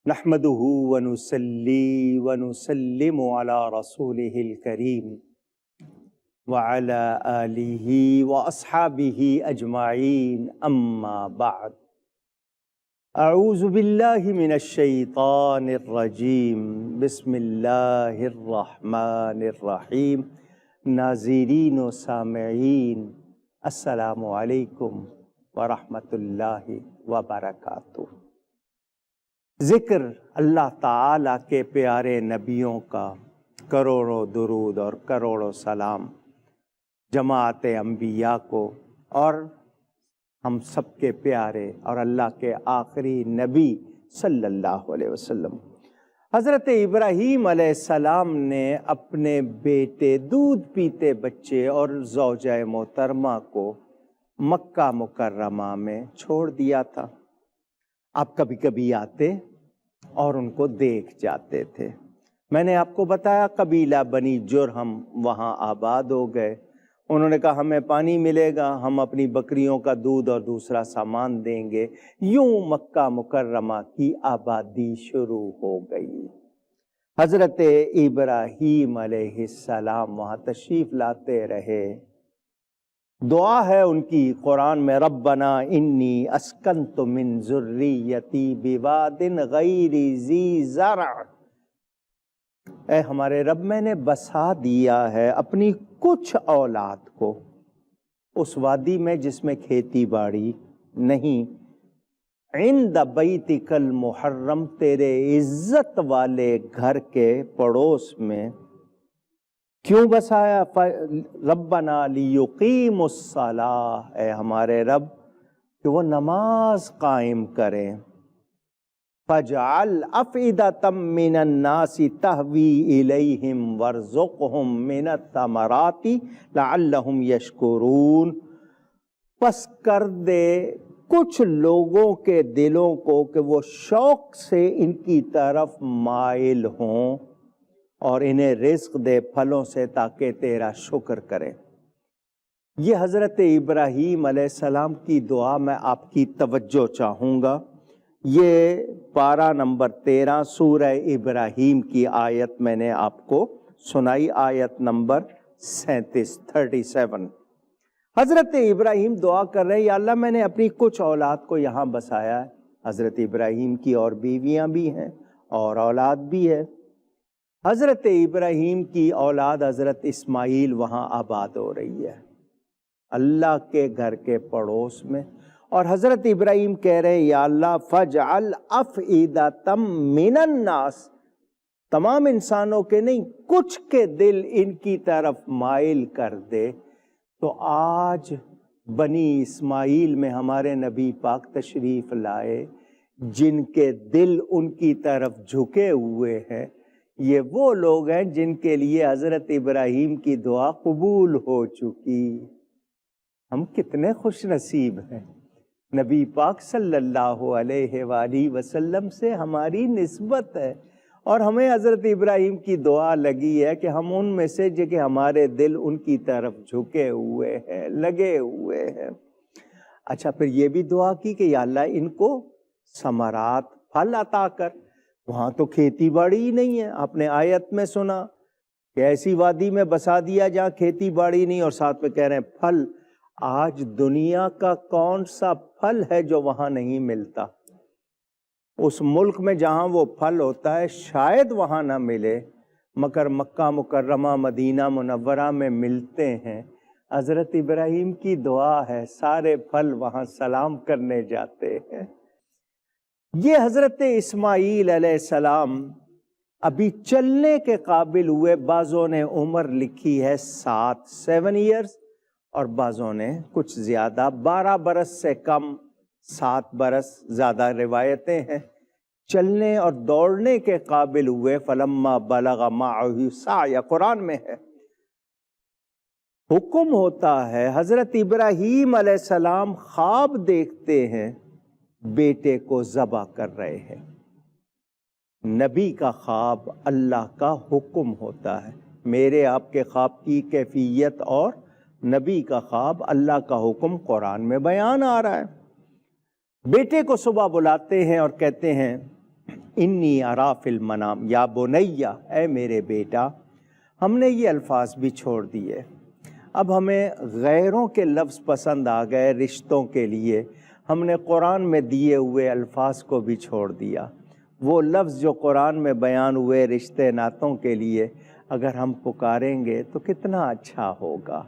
نحمده ونصلي ونسلم على رسوله الكريم وعلى آله وأصحابه أجمعين أما بعد أعوذ بالله من الشيطان الرجيم بسم الله الرحمن الرحيم ناظرین و سامعین السلام علیکم ورحمۃ اللہ وبرکاتہ۔ ذکر اللہ تعالیٰ کے پیارے نبیوں کا کروڑوں درود اور کروڑوں سلام جماعت انبیاء کو اور ہم سب کے پیارے اور اللہ کے آخری نبی صلی اللہ علیہ وسلم حضرت ابراہیم علیہ السلام نے اپنے بیٹے دودھ پیتے بچے اور زوجہ محترمہ کو مکہ مکرمہ میں چھوڑ دیا تھا۔ آپ کبھی کبھی آتے اور ان کو دیکھ جاتے تھے۔ میں نے آپ کو بتایا قبیلہ بنی جرہم وہاں آباد ہو گئے۔ انہوں نے کہا ہمیں پانی ملے گا، ہم اپنی بکریوں کا دودھ اور دوسرا سامان دیں گے۔ یوں مکہ مکرمہ کی آبادی شروع ہو گئی۔ حضرت ابراہیم علیہ السلام وہاں تشریف لاتے رہے۔ دعا ہے ان کی قرآن میں، ربنا انی اسکنت من ذریتی بواد غیر ذی زرع، اے ہمارے رب میں نے بسا دیا ہے اپنی کچھ اولاد کو اس وادی میں جس میں کھیتی باڑی نہیں، عند بیتک المحرم، تیرے عزت والے گھر کے پڑوس میں۔ کیوں بسایا؟ ربنا لیقیموا الصلاۃ، اے ہمارے رب کہ وہ نماز قائم کریں۔ فَاجْعَلْ أَفْئِدَةً مِّنَ النَّاسِ تَهْوِي إِلَيْهِمْ وَارْزُقْهُم مِّنَ الثَّمَرَاتِ لَعَلَّهُمْ يَشْكُرُونَ، پس کر دے کچھ لوگوں کے دلوں کو کہ وہ شوق سے ان کی طرف مائل ہوں، اور انہیں رزق دے پھلوں سے تاکہ تیرا شکر کریں۔ یہ حضرت ابراہیم علیہ السلام کی دعا میں آپ کی توجہ چاہوں گا۔ یہ پارہ نمبر 13 سورہ ابراہیم کی آیت میں نے آپ کو سنائی، آیت نمبر 37۔ حضرت ابراہیم دعا کر رہے ہیں، یا اللہ میں نے اپنی کچھ اولاد کو یہاں بسایا ہے۔ حضرت ابراہیم کی اور بیویاں بھی ہیں اور اولاد بھی ہے۔ حضرت ابراہیم کی اولاد حضرت اسماعیل وہاں آباد ہو رہی ہے، اللہ کے گھر کے پڑوس میں۔ اور حضرت ابراہیم کہہ رہے ہیں، یا اللہ فَاجْعَلْ أَفْئِدَةً مِّنَ النَّاسِ، تمام انسانوں کے نہیں، کچھ کے دل ان کی طرف مائل کر دے۔ تو آج بنی اسماعیل میں ہمارے نبی پاک تشریف لائے، جن کے دل ان کی طرف جھکے ہوئے ہیں۔ یہ وہ لوگ ہیں جن کے لیے حضرت ابراہیم کی دعا قبول ہو چکی۔ ہم کتنے خوش نصیب ہیں، نبی پاک صلی اللہ علیہ وآلہ وسلم سے ہماری نسبت ہے، اور ہمیں حضرت ابراہیم کی دعا لگی ہے کہ ہم ان میں سے جو کہ ہمارے دل ان کی طرف جھکے ہوئے ہیں، لگے ہوئے ہیں۔ اچھا، پھر یہ بھی دعا کی کہ یا اللہ ان کو ثمرات، پھل عطا کر۔ وہاں تو کھیتی باڑی ہی نہیں ہے۔ آپ نے آیت میں سنا کہ ایسی وادی میں بسا دیا جہاں کھیتی باڑی نہیں، اور ساتھ میں کہہ رہے ہیں پھل۔ آج دنیا کا کون سا پھل ہے جو وہاں نہیں ملتا؟ اس ملک میں جہاں وہ پھل ہوتا ہے شاید وہاں نہ ملے، مگر مکہ مکرمہ مدینہ منورہ میں ملتے ہیں۔ حضرت ابراہیم کی دعا ہے، سارے پھل وہاں سلام کرنے جاتے ہیں۔ یہ حضرت اسماعیل علیہ السلام ابھی چلنے کے قابل ہوئے، بعضوں نے عمر لکھی ہے 7 ایئرز، اور بعضوں نے کچھ زیادہ 12 برس سے کم، 7 برس زیادہ روایتیں ہیں۔ چلنے اور دوڑنے کے قابل ہوئے، فلما بلغ معہ السعی، قرآن میں ہے۔ حکم ہوتا ہے، حضرت ابراہیم علیہ السلام خواب دیکھتے ہیں، بیٹے کو ذبح کر رہے ہیں۔ نبی کا خواب اللہ کا حکم ہوتا ہے۔ میرے آپ کے خواب کی کیفیت اور نبی کا خواب اللہ کا حکم قرآن میں بیان آ رہا ہے۔ بیٹے کو صبح بلاتے ہیں اور کہتے ہیں انی ارا فی المنام، یا بنیا، اے میرے بیٹا۔ ہم نے یہ الفاظ بھی چھوڑ دیے۔ اب ہمیں غیروں کے لفظ پسند آ گئے رشتوں کے لیے، ہم نے قرآن میں دیے ہوئے الفاظ کو بھی چھوڑ دیا۔ وہ لفظ جو قرآن میں بیان ہوئے رشتے ناتوں کے لیے اگر ہم پکاریں گے تو کتنا اچھا ہوگا۔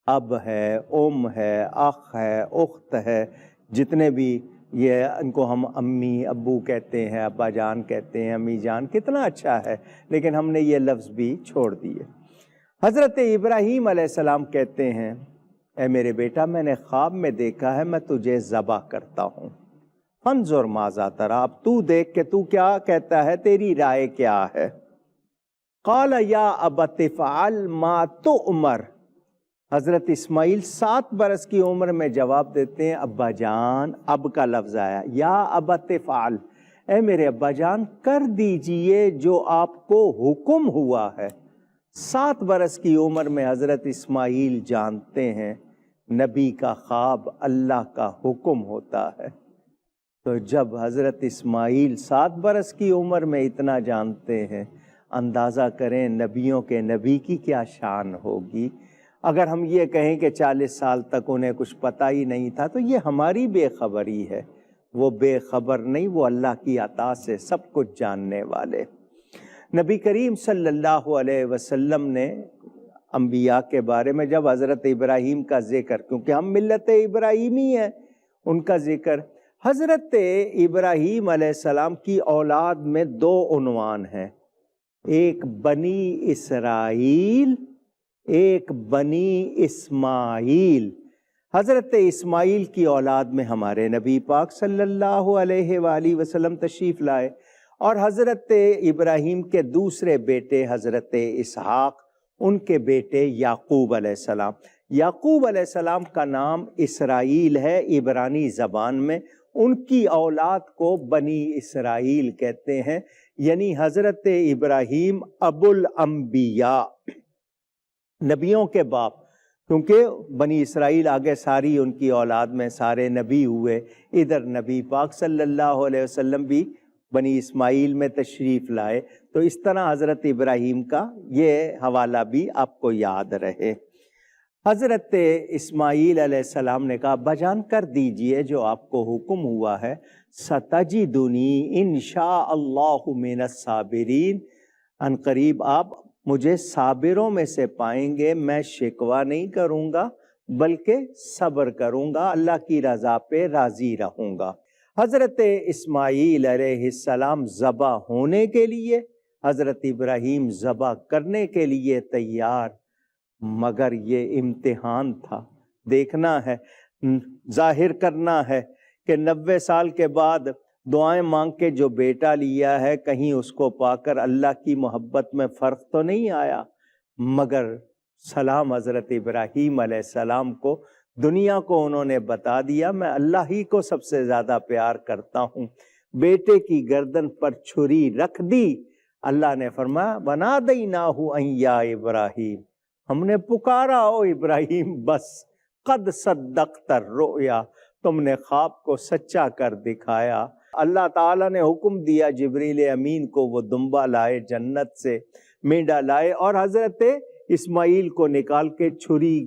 اب ہے، ام ہے، اخ ہے، اخت ہے، جتنے بھی یہ ان کو ہم امی ابو کہتے ہیں، ابا جان کہتے ہیں، امی جان، کتنا اچھا ہے، لیکن ہم نے یہ لفظ بھی چھوڑ دیے۔ حضرت ابراہیم علیہ السلام کہتے ہیں اے میرے بیٹا میں نے خواب میں دیکھا ہے میں تجھے ذبح کرتا ہوں، فانظر ماذا تری، اب تو دیکھ کہ تو کیا کہتا ہے، تیری رائے کیا ہے۔ قال یا ابت افعل ما تؤمر، حضرت اسماعیل 7 برس کی عمر میں جواب دیتے ہیں ابا جان، اب کا لفظ آیا، یا ابت افعل، اے میرے ابا جان کر دیجئے جو آپ کو حکم ہوا ہے۔ 7 برس کی عمر میں حضرت اسماعیل جانتے ہیں نبی کا خواب اللہ کا حکم ہوتا ہے۔ تو جب حضرت اسماعیل 7 برس کی عمر میں اتنا جانتے ہیں، اندازہ کریں نبیوں کے نبی کی کیا شان ہوگی۔ اگر ہم یہ کہیں کہ 40 سال تک انہیں کچھ پتہ ہی نہیں تھا تو یہ ہماری بے خبری ہے، وہ بے خبر نہیں، وہ اللہ کی عطا سے سب کچھ جاننے والے۔ نبی کریم صلی اللہ علیہ وسلم نے انبیاء کے بارے میں جب حضرت ابراہیم کا ذکر، کیونکہ ہم ملت ابراہیمی ہیں، ان کا ذکر، حضرت ابراہیم علیہ السلام کی اولاد میں 2 عنوان ہیں، ایک بنی اسرائیل، ایک بنی اسماعیل۔ حضرت اسماعیل کی اولاد میں ہمارے نبی پاک صلی اللہ علیہ وآلہ وسلم تشریف لائے، اور حضرت ابراہیم کے دوسرے بیٹے حضرت اسحاق، ان کے بیٹے یعقوب علیہ السلام۔ یعقوب علیہ السلام کا نام اسرائیل ہے عبرانی زبان میں، ان کی اولاد کو بنی اسرائیل کہتے ہیں، یعنی حضرت ابراہیم ابو الانبیاء، نبیوں کے باپ، کیونکہ بنی اسرائیل آگے ساری ان کی اولاد میں سارے نبی ہوئے، ادھر نبی پاک صلی اللہ علیہ وسلم بھی بنی اسماعیل میں تشریف لائے، تو اس طرح حضرت ابراہیم کا یہ حوالہ بھی آپ کو یاد رہے۔ حضرت اسماعیل علیہ السلام نے کہا بجان کر دیجئے جو آپ کو حکم ہوا ہے، ستجدنی انشاء اللہ من الصابرین، ان قریب آپ مجھے صابروں میں سے پائیں گے، میں شکوہ نہیں کروں گا بلکہ صبر کروں گا، اللہ کی رضا پہ راضی رہوں گا۔ حضرت اسماعیل علیہ السلام ذبح ہونے کے لیے، حضرت ابراہیم ذبح کرنے کے لیے تیار، مگر یہ امتحان تھا، دیکھنا ہے، ظاہر کرنا ہے کہ 90 سال کے بعد دعائیں مانگ کے جو بیٹا لیا ہے کہیں اس کو پا کر اللہ کی محبت میں فرق تو نہیں آیا، مگر سلام حضرت ابراہیم علیہ السلام کو، دنیا کو انہوں نے بتا دیا میں اللہ ہی کو سب سے زیادہ پیار کرتا ہوں۔ بیٹے کی گردن پر چھری رکھ دی، اللہ نے فرمایا وَنَادَيْنَاهُ أَن يَا إِبْرَاهِيمُ، ہم نے پکارا او ابراہیم، بس قد صدقت الرؤیا، تم نے خواب کو سچا کر دکھایا۔ اللہ تعالیٰ نے حکم دیا جبریل امین کو وہ دمبا لائے جنت سے، مینڈا لائے، اور حضرت اسماعیل کو نکال کے چھری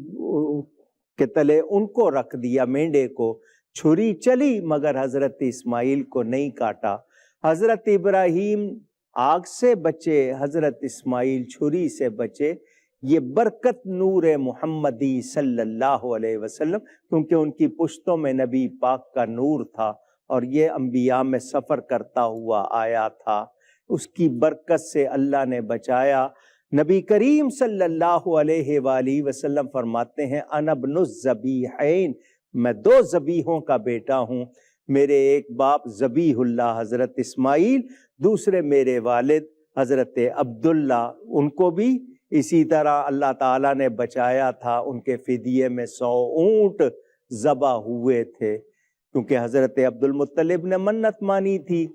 کے تلے ان کو رکھ دیا، مینڈے کو، چھری چلی مگر حضرت اسماعیل کو نہیں کاٹا۔ حضرت ابراہیم آگ سے بچے، حضرت اسماعیل چھری سے بچے، یہ برکت نور محمدی صلی اللہ علیہ وسلم، کیونکہ ان کی پشتوں میں نبی پاک کا نور تھا اور یہ انبیاء میں سفر کرتا ہوا آیا تھا، اس کی برکت سے اللہ نے بچایا۔ نبی کریم صلی اللہ علیہ وآلہ وسلم فرماتے ہیں انا ابن الذبیحین، میں 2 ذبیحوں کا بیٹا ہوں، میرے ایک باپ ذبیح اللہ حضرت اسماعیل، دوسرے میرے والد حضرت عبداللہ، ان کو بھی اسی طرح اللہ تعالیٰ نے بچایا تھا، ان کے فدیے میں 100 اونٹ ذبح ہوئے تھے، کیونکہ حضرت عبد المطلب نے منت مانی تھی،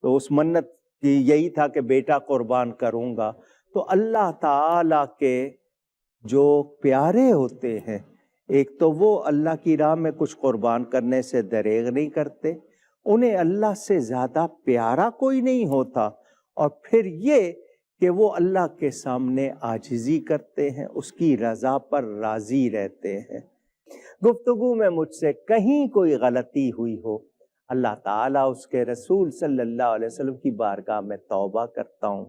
تو اس منت کی یہی تھا کہ بیٹا قربان کروں گا۔ تو اللہ تعالیٰ کے جو پیارے ہوتے ہیں، ایک تو وہ اللہ کی راہ میں کچھ قربان کرنے سے دریغ نہیں کرتے، انہیں اللہ سے زیادہ پیارا کوئی نہیں ہوتا، اور پھر یہ کہ وہ اللہ کے سامنے عاجزی کرتے ہیں، اس کی رضا پر راضی رہتے ہیں۔ گفتگو میں مجھ سے کہیں کوئی غلطی ہوئی ہو، اللہ تعالیٰ اس کے رسول صلی اللہ علیہ وسلم کی بارگاہ میں توبہ کرتا ہوں۔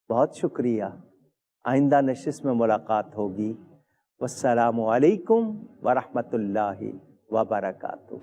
بہت شکریہ، آئندہ نشست میں ملاقات ہوگی۔ والسلام علیکم ورحمۃ اللہ وبرکاتہ۔